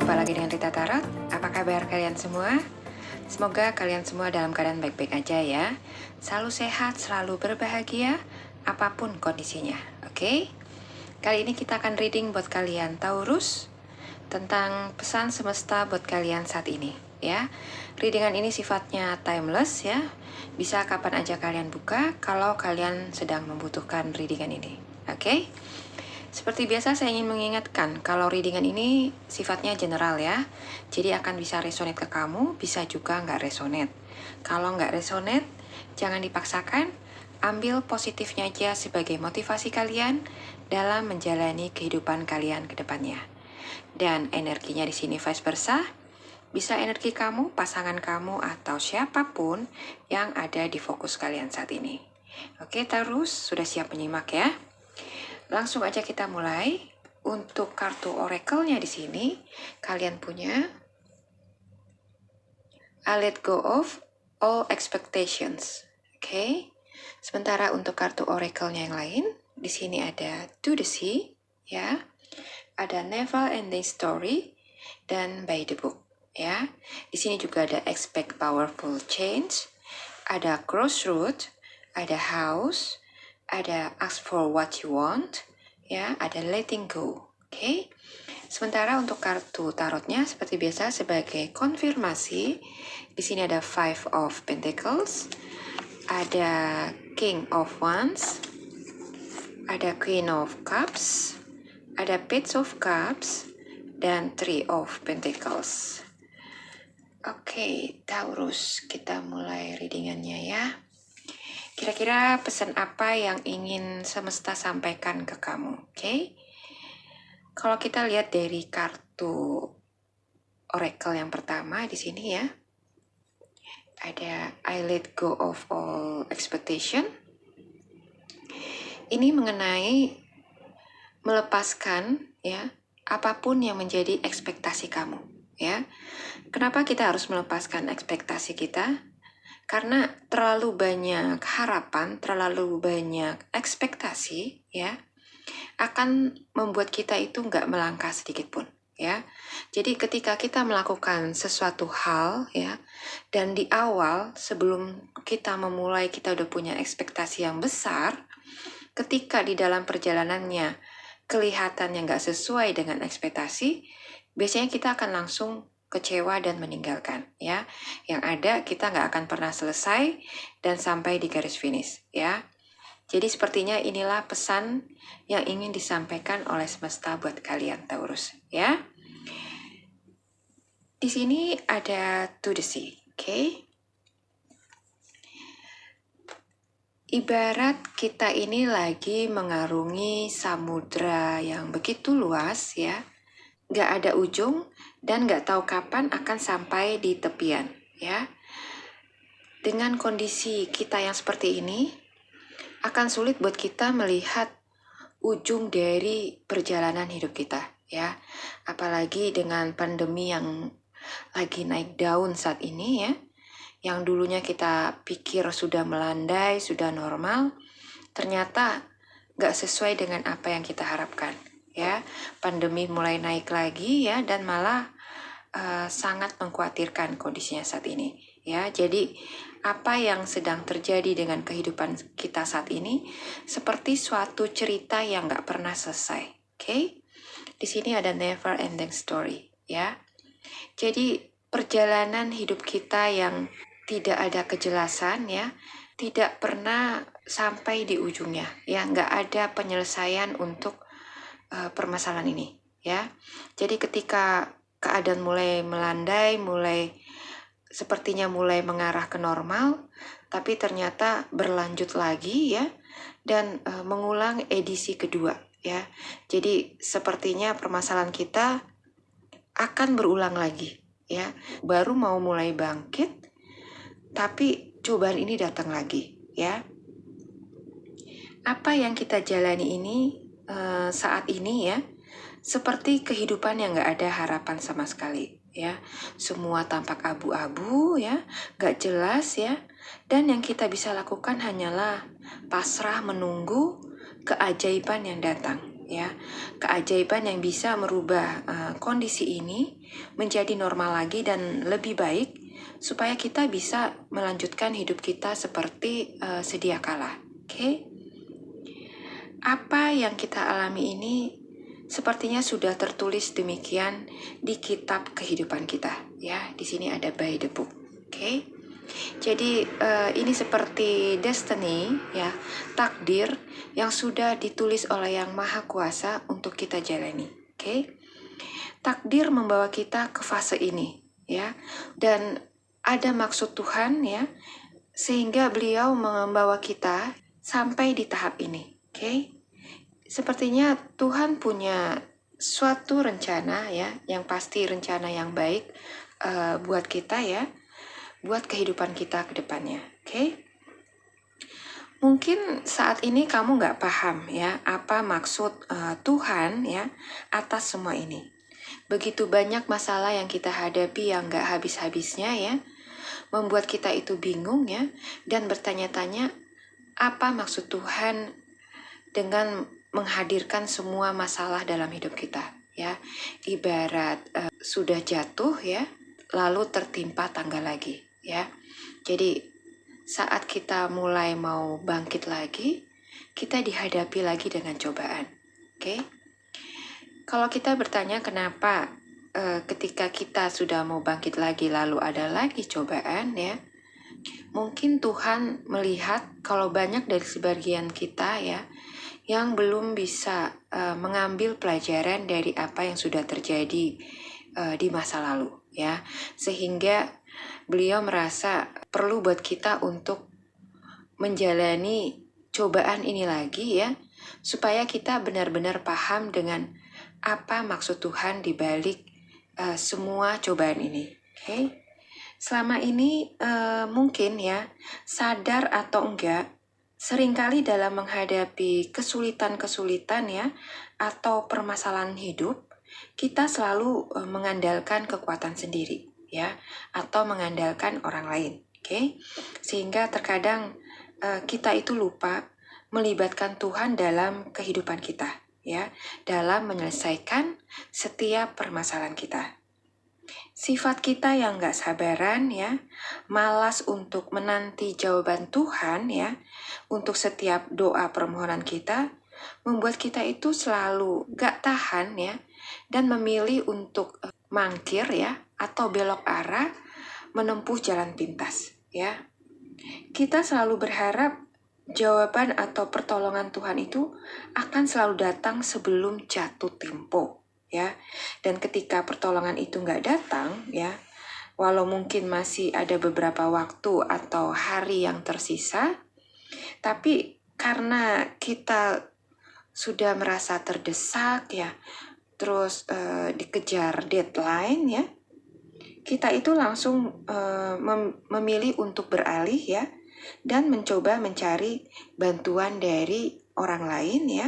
Jumpa lagi dengan Rita Tarot. Apa kabar kalian semua? Semoga kalian semua dalam keadaan baik-baik aja ya. Selalu sehat, selalu berbahagia, apapun kondisinya. Oke? Kali ini kita akan reading buat kalian Taurus tentang pesan semesta buat kalian saat ini ya. Readingan ini sifatnya timeless ya. Bisa kapan aja kalian buka kalau kalian sedang membutuhkan readingan ini. Oke? Seperti biasa saya ingin mengingatkan kalau readingan ini sifatnya general ya. Jadi akan bisa resonate ke kamu, bisa juga nggak resonate. Kalau nggak resonate, jangan dipaksakan. Ambil positifnya aja sebagai motivasi kalian dalam menjalani kehidupan kalian ke depannya. Dan energinya di sini vice versa. Bisa energi kamu, pasangan kamu, atau siapapun yang ada di fokus kalian saat ini. Oke, Taurus, sudah siap menyimak ya? Langsung aja kita mulai. Untuk kartu oracle-nya di sini, kalian punya I let go of all expectations. Oke. Sementara untuk kartu oracle-nya yang lain, di sini ada To the Sea, ya. Ada Never Ending Story dan By the Book, ya. Di sini juga ada Expect Powerful Change, ada Crossroad, ada House, ada Ask for What You Want, ya, ada Letting Go. Oke. Sementara untuk kartu tarotnya seperti biasa sebagai konfirmasi, di sini ada Five of Pentacles, ada King of Wands, ada Queen of Cups, ada Page of Cups, dan Three of Pentacles. Oke, Taurus, kita mulai readingannya ya. Kira-kira pesan apa yang ingin semesta sampaikan ke kamu, oke? Kalau kita lihat dari kartu oracle yang pertama di sini ya, ada I let go of all expectation. Ini mengenai melepaskan ya apapun yang menjadi ekspektasi kamu, ya. Kenapa kita harus melepaskan ekspektasi kita? Karena terlalu banyak harapan, terlalu banyak ekspektasi, ya, akan membuat kita itu nggak melangkah sedikit pun, ya. Jadi ketika kita melakukan sesuatu hal, ya, dan di awal sebelum kita memulai kita udah punya ekspektasi yang besar, ketika di dalam perjalanannya kelihatan yang nggak sesuai dengan ekspektasi, biasanya kita akan langsung kecewa dan meninggalkan ya. Yang ada kita nggak akan pernah selesai dan sampai di garis finish ya. Jadi sepertinya inilah pesan yang ingin disampaikan oleh semesta buat kalian Taurus ya. Di sini ada To the Sea, oke? Ibarat kita ini lagi mengarungi samudra yang begitu luas ya. Nggak ada ujung dan nggak tahu kapan akan sampai di tepian ya. Dengan kondisi kita yang seperti ini, akan sulit buat kita melihat ujung dari perjalanan hidup kita ya. Apalagi dengan pandemi yang lagi naik daun saat ini ya. Yang dulunya kita pikir sudah melandai, sudah normal, ternyata nggak sesuai dengan apa yang kita harapkan. Ya, pandemi mulai naik lagi ya dan malah sangat mengkhawatirkan kondisinya saat ini ya. Jadi apa yang sedang terjadi dengan kehidupan kita saat ini seperti suatu cerita yang nggak pernah selesai. Oke? Di sini ada never ending story ya. Jadi perjalanan hidup kita yang tidak ada kejelasan ya, tidak pernah sampai di ujungnya ya, nggak ada penyelesaian untuk permasalahan ini ya. Jadi ketika keadaan mulai melandai, sepertinya mulai mengarah ke normal, tapi ternyata berlanjut lagi ya dan mengulang edisi kedua ya. Jadi sepertinya permasalahan kita akan berulang lagi ya. Baru mau mulai bangkit tapi cobaan ini datang lagi ya. Apa yang kita jalani ini saat ini ya, seperti kehidupan yang gak ada harapan sama sekali ya. Semua tampak abu-abu ya, gak jelas ya. Dan yang kita bisa lakukan hanyalah pasrah menunggu keajaiban yang datang ya. Keajaiban yang bisa merubah kondisi ini menjadi normal lagi dan lebih baik supaya kita bisa melanjutkan hidup kita seperti sedia kala. Oke? Apa yang kita alami ini sepertinya sudah tertulis demikian di kitab kehidupan kita, ya. Di sini ada by the book. Oke? Jadi ini seperti destiny, ya, takdir yang sudah ditulis oleh Yang Maha Kuasa untuk kita jalani. Oke? Takdir membawa kita ke fase ini, ya. Dan ada maksud Tuhan, ya, sehingga Beliau membawa kita sampai di tahap ini. Oke? Sepertinya Tuhan punya suatu rencana, ya, yang pasti rencana yang baik buat kita, ya, buat kehidupan kita ke depannya. Oke? Mungkin saat ini kamu nggak paham, ya, apa maksud Tuhan, ya, atas semua ini. Begitu banyak masalah yang kita hadapi yang nggak habis-habisnya, ya, membuat kita itu bingung, ya, dan bertanya-tanya apa maksud Tuhan dengan menghadirkan semua masalah dalam hidup kita, ya. Ibarat sudah jatuh, ya, lalu tertimpa tangga lagi, ya. Jadi saat kita mulai mau bangkit lagi, kita dihadapi lagi dengan cobaan. Oke? Kalau kita bertanya kenapa ketika kita sudah mau bangkit lagi lalu ada lagi cobaan, ya, mungkin Tuhan melihat kalau banyak dari sebagian kita, ya, yang belum bisa mengambil pelajaran dari apa yang sudah terjadi di masa lalu, ya, sehingga Beliau merasa perlu buat kita untuk menjalani cobaan ini lagi, ya, supaya kita benar-benar paham dengan apa maksud Tuhan di balik semua cobaan ini. Okay? Selama ini mungkin, ya, sadar atau enggak, seringkali dalam menghadapi kesulitan-kesulitan, ya, atau permasalahan hidup, kita selalu mengandalkan kekuatan sendiri, ya, atau mengandalkan orang lain. Oke? Sehingga terkadang kita itu lupa melibatkan Tuhan dalam kehidupan kita, ya, dalam menyelesaikan setiap permasalahan kita. Sifat kita yang gak sabaran, ya, malas untuk menanti jawaban Tuhan, ya, untuk setiap doa permohonan kita, membuat kita itu selalu gak tahan, ya, dan memilih untuk mangkir, ya, atau belok arah menempuh jalan pintas, ya. Kita selalu berharap jawaban atau pertolongan Tuhan itu akan selalu datang sebelum jatuh tempo, ya. Dan ketika pertolongan itu nggak datang, ya, walau mungkin masih ada beberapa waktu atau hari yang tersisa, tapi karena kita sudah merasa terdesak, ya, terus dikejar deadline, ya, kita itu langsung memilih untuk beralih, ya, dan mencoba mencari bantuan dari orang lain, ya,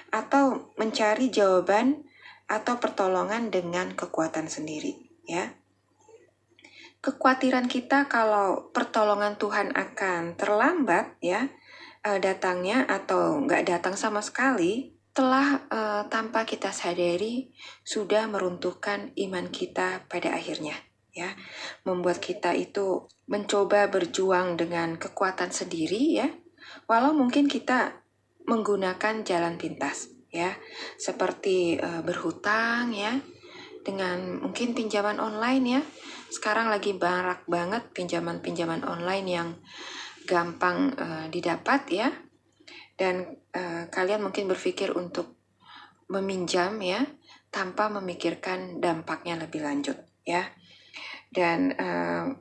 atau mencari jawaban atau pertolongan dengan kekuatan sendiri, ya. Kekhawatiran kita kalau pertolongan Tuhan akan terlambat, ya, datangnya atau nggak datang sama sekali, telah tanpa kita sadari sudah meruntuhkan iman kita pada akhirnya, ya, membuat kita itu mencoba berjuang dengan kekuatan sendiri, ya, walau mungkin kita menggunakan jalan pintas, ya, seperti berhutang, ya, dengan mungkin pinjaman online, ya. Sekarang lagi marak banget pinjaman-pinjaman online yang gampang didapat, ya. Dan kalian mungkin berpikir untuk meminjam, ya, tanpa memikirkan dampaknya lebih lanjut, ya. Dan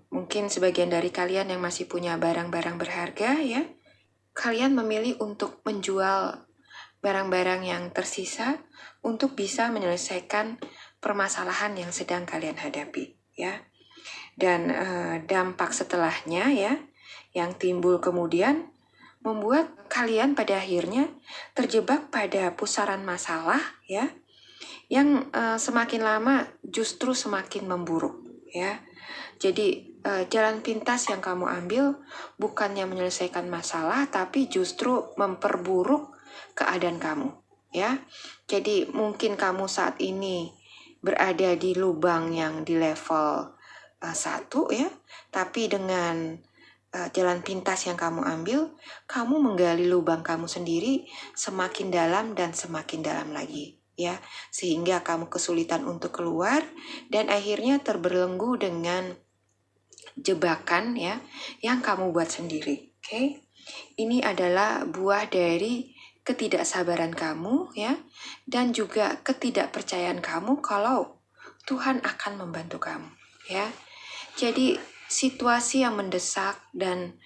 mungkin sebagian dari kalian yang masih punya barang-barang berharga, ya, kalian memilih untuk menjual barang-barang yang tersisa untuk bisa menyelesaikan permasalahan yang sedang kalian hadapi, ya. Dan dampak setelahnya, ya, yang timbul kemudian membuat kalian pada akhirnya terjebak pada pusaran masalah, ya, yang semakin lama justru semakin memburuk, ya. Jadi jalan pintas yang kamu ambil bukannya menyelesaikan masalah, tapi justru memperburuk keadaan kamu, ya. Jadi mungkin kamu saat ini berada di lubang yang di level 1 ya, tapi dengan jalan pintas yang kamu ambil, kamu menggali lubang kamu sendiri semakin dalam dan semakin dalam lagi, ya, sehingga kamu kesulitan untuk keluar dan akhirnya terbelenggu dengan jebakan ya yang kamu buat sendiri. Oke, ini adalah buah dari ketidaksabaran kamu ya, dan juga ketidakpercayaan kamu kalau Tuhan akan membantu kamu ya. Jadi situasi yang mendesak dan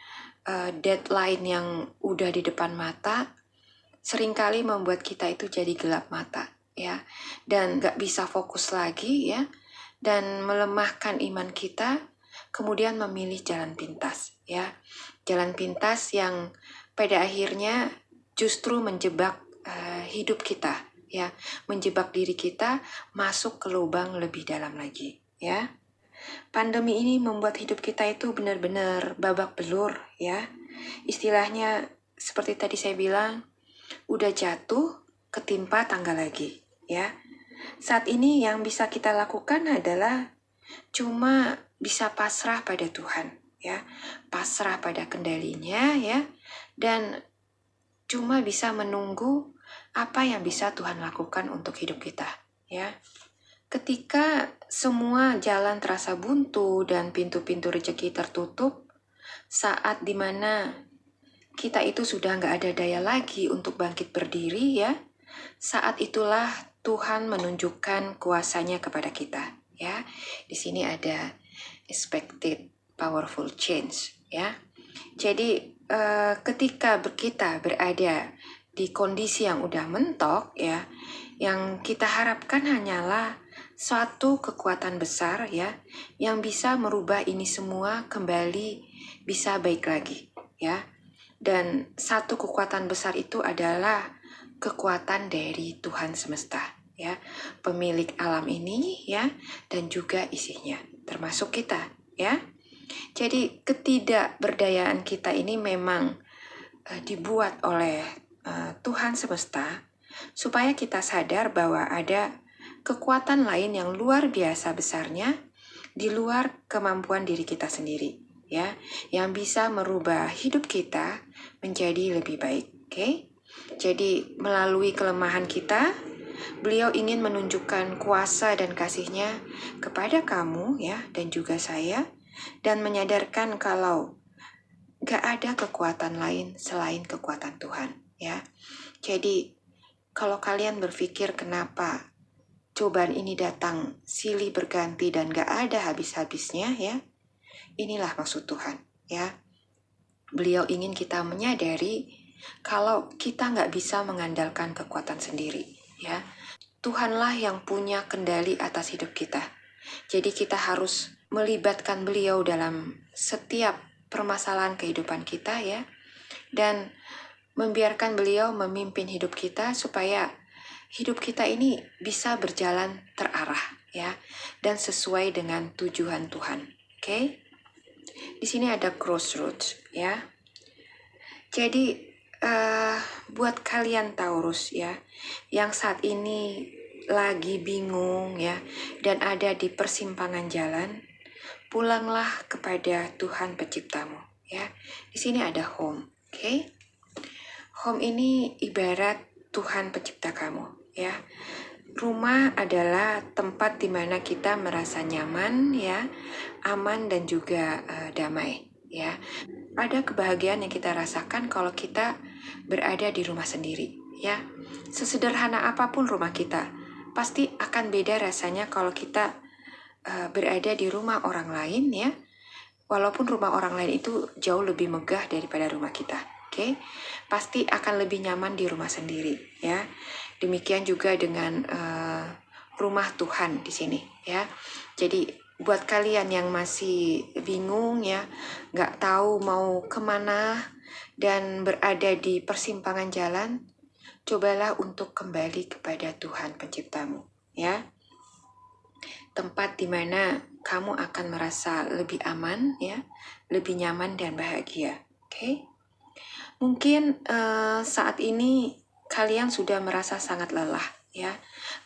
deadline yang udah di depan mata seringkali membuat kita itu jadi gelap mata ya, dan gak bisa fokus lagi ya, dan melemahkan iman kita, kemudian memilih jalan pintas ya, jalan pintas yang pada akhirnya justru menjebak hidup kita ya, menjebak diri kita masuk ke lubang lebih dalam lagi ya. Pandemi ini membuat hidup kita itu benar-benar babak belur ya. Istilahnya seperti tadi saya bilang, udah jatuh, ketimpa tangga lagi ya. Saat ini yang bisa kita lakukan adalah cuma bisa pasrah pada Tuhan ya. Pasrah pada kendalinya ya. Dan cuma bisa menunggu apa yang bisa Tuhan lakukan untuk hidup kita ya. Ketika semua jalan terasa buntu dan pintu-pintu rezeki tertutup, saat dimana kita itu sudah nggak ada daya lagi untuk bangkit berdiri ya, saat itulah Tuhan menunjukkan kuasanya kepada kita ya. Di sini ada expected powerful change ya. Jadi ketika kita berada di kondisi yang udah mentok ya, yang kita harapkan hanyalah suatu kekuatan besar ya, yang bisa merubah ini semua kembali bisa baik lagi ya. Dan satu kekuatan besar itu adalah kekuatan dari Tuhan semesta ya, pemilik alam ini ya, dan juga isinya, termasuk kita ya. Jadi ketidakberdayaan kita ini memang dibuat oleh Tuhan semesta supaya kita sadar bahwa ada kekuatan lain yang luar biasa besarnya di luar kemampuan diri kita sendiri ya, yang bisa merubah hidup kita menjadi lebih baik. Oke? Jadi melalui kelemahan kita, Beliau ingin menunjukkan kuasa dan kasih-Nya kepada kamu ya, dan juga saya, dan menyadarkan kalau gak ada kekuatan lain selain kekuatan Tuhan ya. Jadi kalau kalian berpikir kenapa cobaan ini datang silih berganti dan gak ada habis-habisnya ya, inilah maksud Tuhan ya. Beliau ingin kita menyadari kalau kita gak bisa mengandalkan kekuatan sendiri ya. Tuhanlah yang punya kendali atas hidup kita. Jadi kita harus melibatkan beliau dalam setiap permasalahan kehidupan kita ya, dan membiarkan beliau memimpin hidup kita supaya hidup kita ini bisa berjalan terarah ya, dan sesuai dengan tujuan Tuhan. Oke? Di sini ada crossroads ya. Jadi buat kalian Taurus ya, yang saat ini lagi bingung ya, dan ada di persimpangan jalan, pulanglah kepada Tuhan penciptamu ya. Di sini ada home, oke? Home ini ibarat Tuhan pencipta kamu ya. Rumah adalah tempat di mana kita merasa nyaman ya, aman dan juga damai ya. Ada kebahagiaan yang kita rasakan kalau kita berada di rumah sendiri ya. Sesederhana apapun rumah kita, pasti akan beda rasanya kalau kita berada di rumah orang lain ya. Walaupun rumah orang lain itu jauh lebih megah daripada rumah kita. Oke, pasti akan lebih nyaman di rumah sendiri ya. Demikian juga dengan rumah Tuhan di sini ya. Jadi buat kalian yang masih bingung ya, nggak tahu mau kemana dan berada di persimpangan jalan, cobalah untuk kembali kepada Tuhan penciptamu ya. Tempat di mana kamu akan merasa lebih aman ya, lebih nyaman dan bahagia. Oke? Mungkin saat ini kalian sudah merasa sangat lelah ya,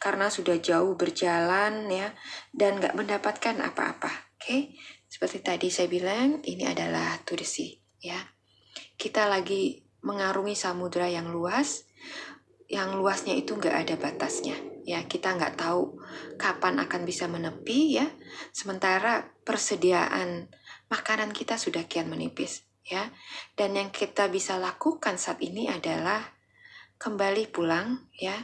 karena sudah jauh berjalan ya, dan nggak mendapatkan apa-apa. Oke, seperti tadi saya bilang, ini adalah to the sea ya. Kita lagi mengarungi samudra yang luas, yang luasnya itu nggak ada batasnya ya. Kita nggak tahu kapan akan bisa menepi ya, sementara persediaan makanan kita sudah kian menipis ya. Dan yang kita bisa lakukan saat ini adalah kembali pulang ya,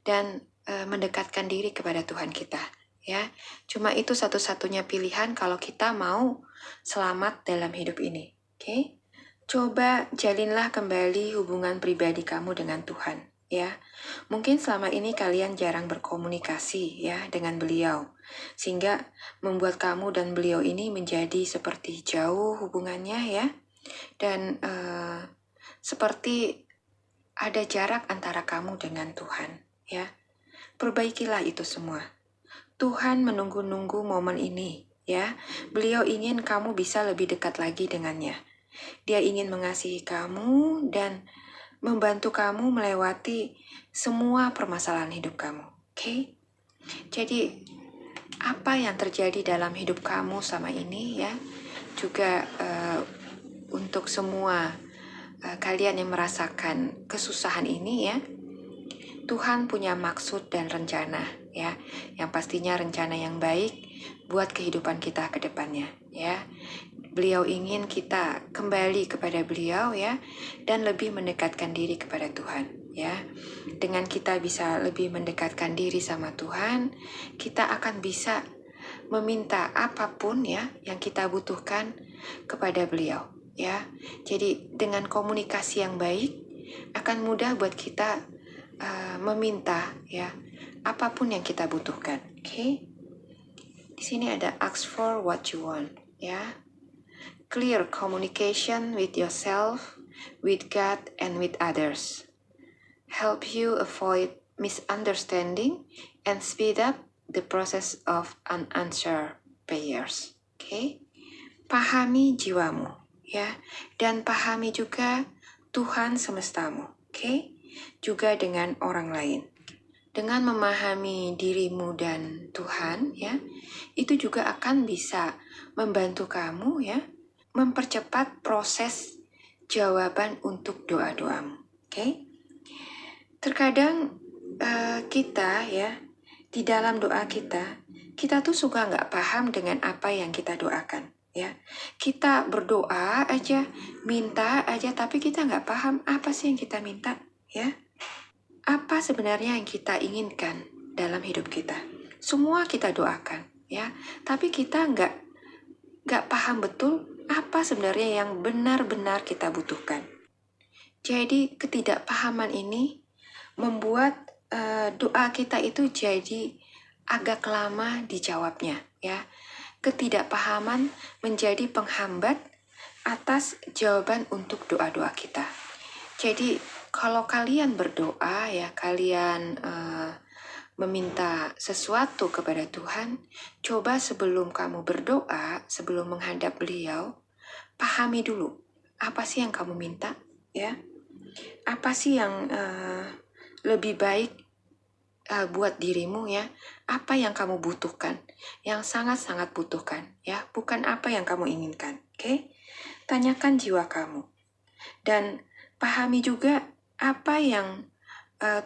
dan mendekatkan diri kepada Tuhan kita ya. Cuma itu satu-satunya pilihan kalau kita mau selamat dalam hidup ini. Oke? Coba jalinlah kembali hubungan pribadi kamu dengan Tuhan ya. Mungkin selama ini kalian jarang berkomunikasi ya dengan beliau, sehingga membuat kamu dan beliau ini menjadi seperti jauh hubungannya ya, dan seperti ada jarak antara kamu dengan Tuhan ya. Perbaikilah itu semua. Tuhan menunggu-nunggu momen ini ya. Beliau ingin kamu bisa lebih dekat lagi dengannya. Dia ingin mengasihi kamu dan membantu kamu melewati semua permasalahan hidup kamu. Oke? Jadi apa yang terjadi dalam hidup kamu sama ini ya, juga untuk semua kalian yang merasakan kesusahan ini ya, Tuhan punya maksud dan rencana ya, yang pastinya rencana yang baik buat kehidupan kita ke depannya ya. Beliau ingin kita kembali kepada beliau ya, dan lebih mendekatkan diri kepada Tuhan ya. Dengan kita bisa lebih mendekatkan diri sama Tuhan, kita akan bisa meminta apapun ya yang kita butuhkan kepada beliau ya. Jadi dengan komunikasi yang baik akan mudah buat kita meminta ya apapun yang kita butuhkan. Oke? Di sini ada ask for what you want ya. Clear communication with yourself, with God, and with others. Help you avoid misunderstanding and speed up the process of unanswered prayers. Okay? Pahami jiwamu, ya, dan pahami juga Tuhan semestamu. Okay? Juga dengan orang lain. Dengan memahami dirimu dan Tuhan, ya, itu juga akan bisa membantu kamu, ya, mempercepat proses jawaban untuk doa-doamu. Oke? Terkadang kita ya, di dalam doa kita tuh suka nggak paham dengan apa yang kita doakan. Ya, kita berdoa aja, minta aja, tapi kita nggak paham apa sih yang kita minta. Ya, apa sebenarnya yang kita inginkan dalam hidup kita. Semua kita doakan, ya, tapi kita nggak paham betul apa sebenarnya yang benar-benar kita butuhkan. Jadi ketidakpahaman ini membuat doa kita itu jadi agak lama dijawabnya, ya. Ketidakpahaman menjadi penghambat atas jawaban untuk doa-doa kita. Jadi kalau kalian berdoa ya, kalian meminta sesuatu kepada Tuhan, coba sebelum kamu berdoa, sebelum menghadap beliau, pahami dulu apa sih yang kamu minta, ya. Apa sih yang lebih baik buat dirimu, ya. Apa yang kamu butuhkan, yang sangat-sangat butuhkan, ya. Bukan apa yang kamu inginkan, oke? Tanyakan jiwa kamu. Dan pahami juga apa yang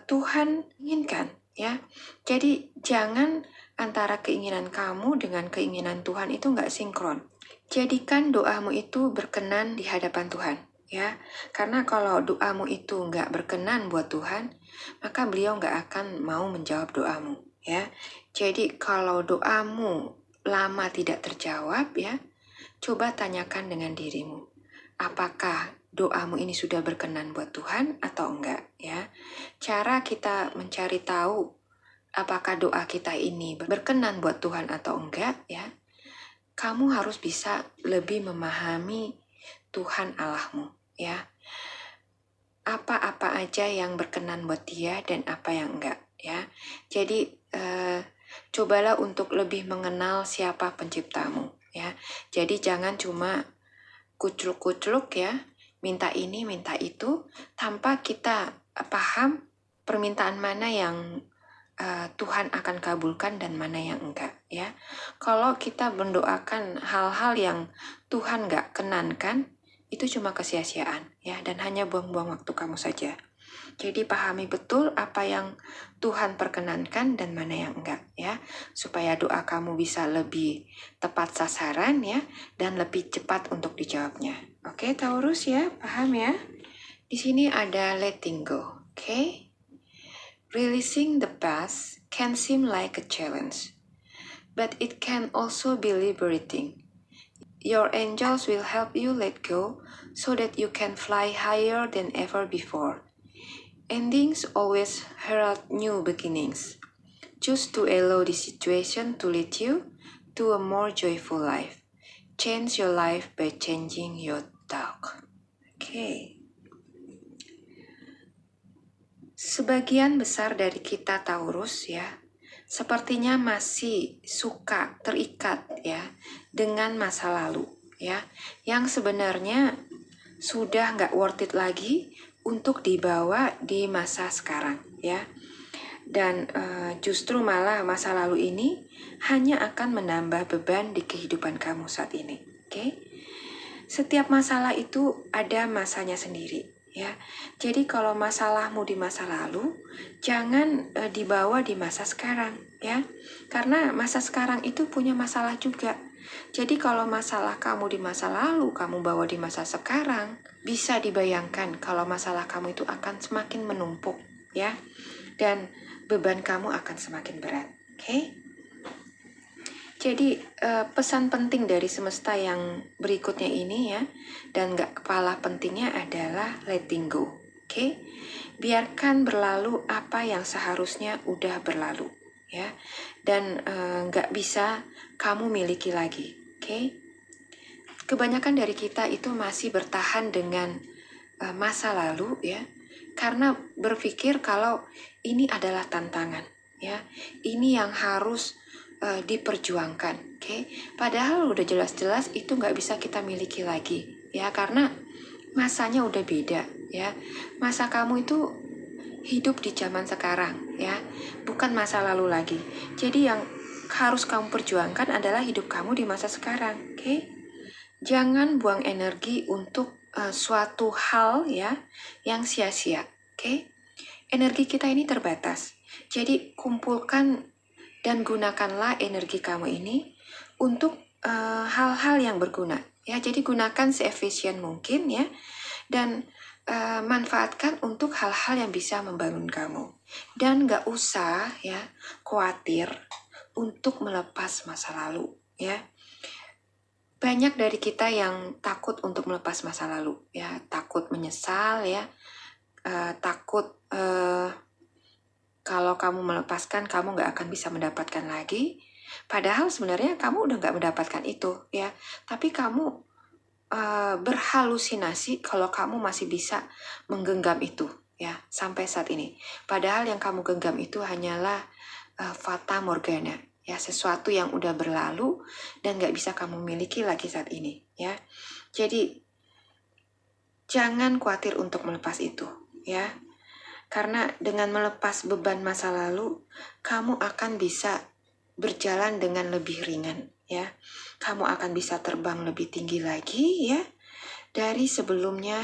Tuhan inginkan, ya. Jadi jangan antara keinginan kamu dengan keinginan Tuhan itu nggak sinkron. Jadikan doamu itu berkenan di hadapan Tuhan, ya. Karena kalau doamu itu nggak berkenan buat Tuhan, maka beliau nggak akan mau menjawab doamu, ya. Jadi kalau doamu lama tidak terjawab, ya, coba tanyakan dengan dirimu. Apakah doamu ini sudah berkenan buat Tuhan atau enggak, ya. Cara kita mencari tahu apakah doa kita ini berkenan buat Tuhan atau enggak, ya. Kamu harus bisa lebih memahami Tuhan Allahmu, ya. Apa-apa aja yang berkenan buat dia dan apa yang enggak, ya. Jadi cobalah untuk lebih mengenal siapa penciptamu, ya. Jadi jangan cuma kucluk-kucluk, ya, minta ini, minta itu, tanpa kita paham permintaan mana yang Tuhan akan kabulkan dan mana yang enggak, ya. Kalau kita mendoakan hal-hal yang Tuhan enggak kenankan, itu cuma kesia-siaan, ya, dan hanya buang-buang waktu kamu saja. Jadi pahami betul apa yang Tuhan perkenankan dan mana yang enggak, ya, supaya doa kamu bisa lebih tepat sasaran, ya, dan lebih cepat untuk dijawabnya. Oke, Taurus, ya, paham ya? Di sini ada letting go, oke? Releasing the past can seem like a challenge, but it can also be liberating. Your angels will help you let go so that you can fly higher than ever before. Endings always herald new beginnings. Choose to allow the situation to lead you to a more joyful life. Change your life by changing your talk. Okay. Sebagian besar dari kita Taurus, ya, sepertinya masih suka terikat, ya, dengan masa lalu, ya, yang sebenarnya sudah nggak worth it lagi untuk dibawa di masa sekarang, ya. Dan justru malah masa lalu ini hanya akan menambah beban di kehidupan kamu saat ini. Oke? Setiap masalah itu ada masanya sendiri, ya. Jadi kalau masalahmu di masa lalu, jangan dibawa di masa sekarang, ya. Karena masa sekarang itu punya masalah juga. Jadi kalau masalah kamu di masa lalu, kamu bawa di masa sekarang, bisa dibayangkan kalau masalah kamu itu akan semakin menumpuk, ya. Dan beban kamu akan semakin berat, oke? Jadi pesan penting dari semesta yang berikutnya ini, ya, dan gak kepala pentingnya adalah letting go, oke? Biarkan berlalu apa yang seharusnya udah berlalu, ya, dan gak bisa kamu miliki lagi, oke? Kebanyakan dari kita itu masih bertahan dengan masa lalu, ya, karena berpikir kalau ini adalah tantangan, ya, ini yang harus diperjuangkan, oke? Padahal udah jelas-jelas itu nggak bisa kita miliki lagi, ya, karena masanya udah beda, ya. Masa kamu itu hidup di zaman sekarang, ya, bukan masa lalu lagi. Jadi yang harus kamu perjuangkan adalah hidup kamu di masa sekarang, oke? Jangan buang energi untuk suatu hal, ya, yang sia-sia, oke? Energi kita ini terbatas. Jadi kumpulkan dan gunakanlah energi kamu ini untuk hal-hal yang berguna, ya. Jadi gunakan seefisien mungkin, ya, dan manfaatkan untuk hal-hal yang bisa membangun kamu. Dan gak usah, ya, khawatir untuk melepas masa lalu, ya. Banyak dari kita yang takut untuk melepas masa lalu, ya, takut menyesal, ya, takut kalau kamu melepaskan kamu nggak akan bisa mendapatkan lagi. Padahal sebenarnya kamu udah nggak mendapatkan itu, ya. Tapi kamu berhalusinasi kalau kamu masih bisa menggenggam itu, ya, sampai saat ini. Padahal yang kamu genggam itu hanyalah fata morgana, ya, sesuatu yang udah berlalu dan nggak bisa kamu miliki lagi saat ini, ya. Jadi jangan khawatir untuk melepas itu, ya. Karena dengan melepas beban masa lalu, kamu akan bisa berjalan dengan lebih ringan, ya. Kamu akan bisa terbang lebih tinggi lagi, ya, dari sebelumnya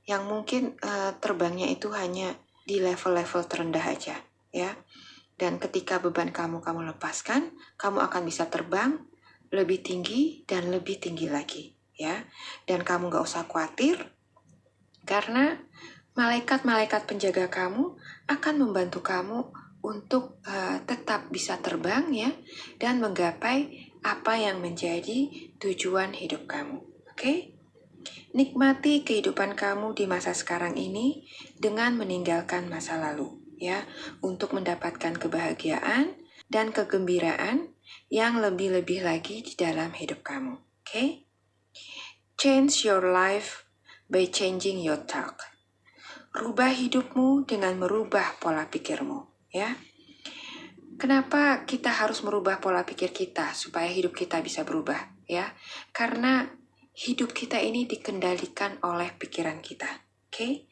yang mungkin terbangnya itu hanya di level-level terendah aja, ya. Dan ketika beban kamu lepaskan, kamu akan bisa terbang lebih tinggi dan lebih tinggi lagi, ya. Dan kamu gak usah khawatir, karena malaikat-malaikat penjaga kamu akan membantu kamu untuk tetap bisa terbang, ya, dan menggapai apa yang menjadi tujuan hidup kamu. Oke? Nikmati kehidupan kamu di masa sekarang ini dengan meninggalkan masa lalu, ya, untuk mendapatkan kebahagiaan dan kegembiraan yang lebih-lebih lagi di dalam hidup kamu. Oke? Change your life by changing your talk. Rubah hidupmu dengan merubah pola pikirmu, ya. Kenapa kita harus merubah pola pikir kita supaya hidup kita bisa berubah, ya? Karena hidup kita ini dikendalikan oleh pikiran kita. Oke,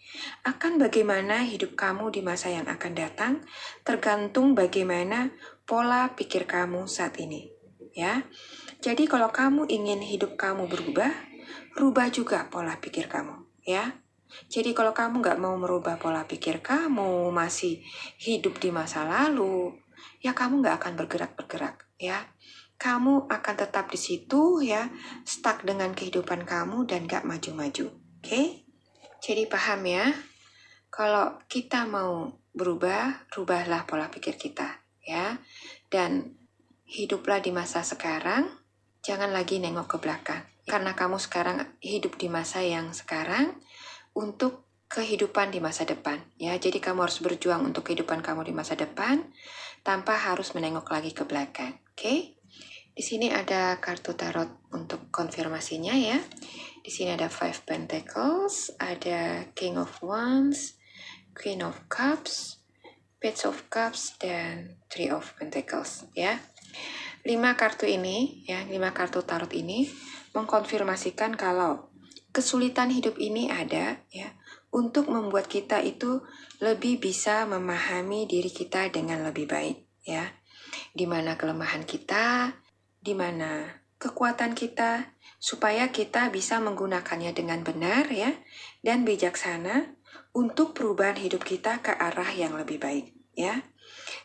akan bagaimana hidup kamu di masa yang akan datang tergantung bagaimana pola pikir kamu saat ini, ya. Jadi kalau kamu ingin hidup kamu berubah, rubah juga pola pikir kamu, ya. Jadi kalau kamu nggak mau merubah pola pikir kamu, masih hidup di masa lalu, ya kamu nggak akan bergerak-bergerak, ya. Kamu akan tetap di situ, ya, stuck dengan kehidupan kamu dan nggak maju-maju, oke? Jadi paham ya, kalau kita mau berubah, rubahlah pola pikir kita, ya. Dan hiduplah di masa sekarang, jangan lagi nengok ke belakang. Karena kamu sekarang hidup di masa yang sekarang untuk kehidupan di masa depan, ya. Jadi kamu harus berjuang untuk kehidupan kamu di masa depan tanpa harus menengok lagi ke belakang, oke? Di sini ada kartu tarot untuk konfirmasinya ya. Di sini ada Five Pentacles, ada King of Wands, Queen of Cups, Page of Cups, dan Three of Pentacles ya. 5 kartu ini ya, 5 kartu tarot ini mengkonfirmasikan kalau kesulitan hidup ini ada ya untuk membuat kita itu lebih bisa memahami diri kita dengan lebih baik ya. Di mana kelemahan kita, di mana kekuatan kita, supaya kita bisa menggunakannya dengan benar ya dan bijaksana untuk perubahan hidup kita ke arah yang lebih baik ya.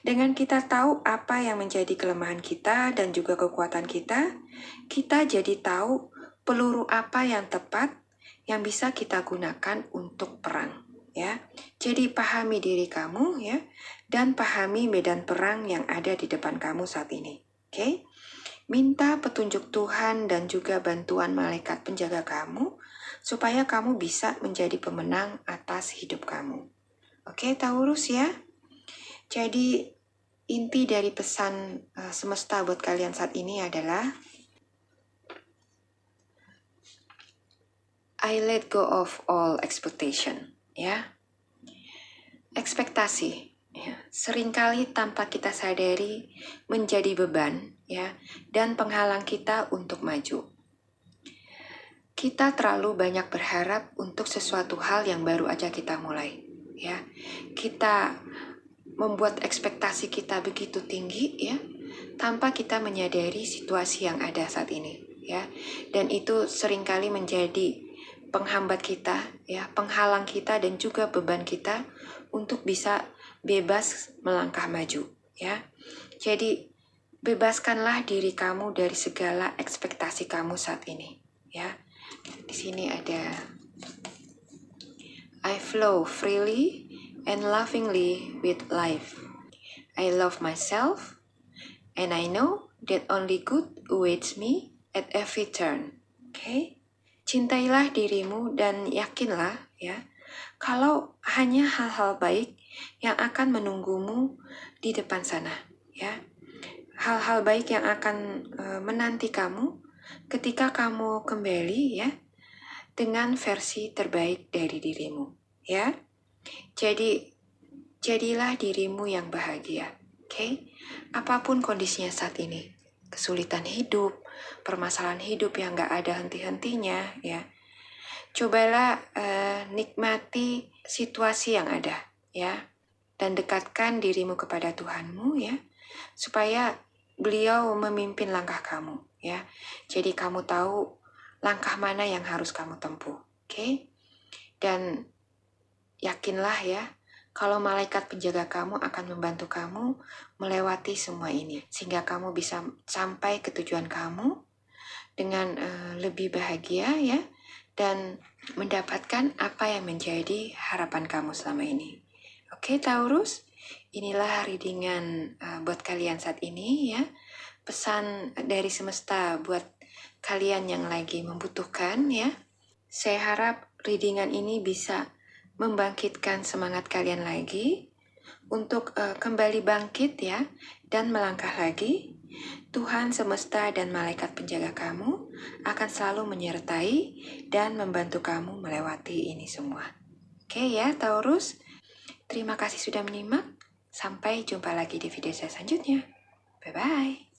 Dengan kita tahu apa yang menjadi kelemahan kita dan juga kekuatan kita jadi tahu peluru apa yang tepat yang bisa kita gunakan untuk perang ya. Jadi pahami diri kamu ya dan pahami medan perang yang ada di depan kamu saat ini. Oke? Minta petunjuk Tuhan dan juga bantuan malaikat penjaga kamu supaya kamu bisa menjadi pemenang atas hidup kamu. Oke, Taurus ya. Jadi inti dari pesan semesta buat kalian saat ini adalah I let go of all expectation, ya. Ekspektasi ya, seringkali tanpa kita sadari menjadi beban ya dan penghalang kita untuk maju. Kita terlalu banyak berharap untuk sesuatu hal yang baru aja kita mulai ya. Kita membuat ekspektasi kita begitu tinggi ya tanpa kita menyadari situasi yang ada saat ini ya. Dan itu seringkali menjadi penghambat kita ya, penghalang kita dan juga beban kita untuk bisa bebas melangkah maju ya. Jadi bebaskanlah diri kamu dari segala ekspektasi kamu saat ini ya. Di sini ada I flow freely and lovingly with life. I love myself and I know that only good awaits me at every turn. Okay? Cintailah dirimu dan yakinlah ya kalau hanya hal-hal baik yang akan menunggumu di depan sana ya. Hal-hal baik yang akan menanti kamu ketika kamu kembali ya dengan versi terbaik dari dirimu ya. Jadi jadilah dirimu yang bahagia. Oke? Apapun kondisinya saat ini, kesulitan hidup, permasalahan hidup yang gak ada henti-hentinya ya. Cobalah nikmati situasi yang ada ya. Dan dekatkan dirimu kepada Tuhanmu ya. Supaya beliau memimpin langkah kamu ya. Jadi kamu tahu langkah mana yang harus kamu tempuh. Oke? Dan yakinlah ya, kalau malaikat penjaga kamu akan membantu kamu melewati semua ini. Sehingga kamu bisa sampai ke tujuan kamu dengan lebih bahagia ya. Dan mendapatkan apa yang menjadi harapan kamu selama ini. Oke Taurus, inilah readingan buat kalian saat ini ya. Pesan dari semesta buat kalian yang lagi membutuhkan ya. Saya harap readingan ini bisa membangkitkan semangat kalian lagi untuk kembali bangkit ya dan melangkah lagi. Tuhan semesta dan malaikat penjaga kamu akan selalu menyertai dan membantu kamu melewati ini semua. Oke ya Taurus, terima kasih sudah menyimak. Sampai jumpa lagi di video saya selanjutnya. Bye-bye.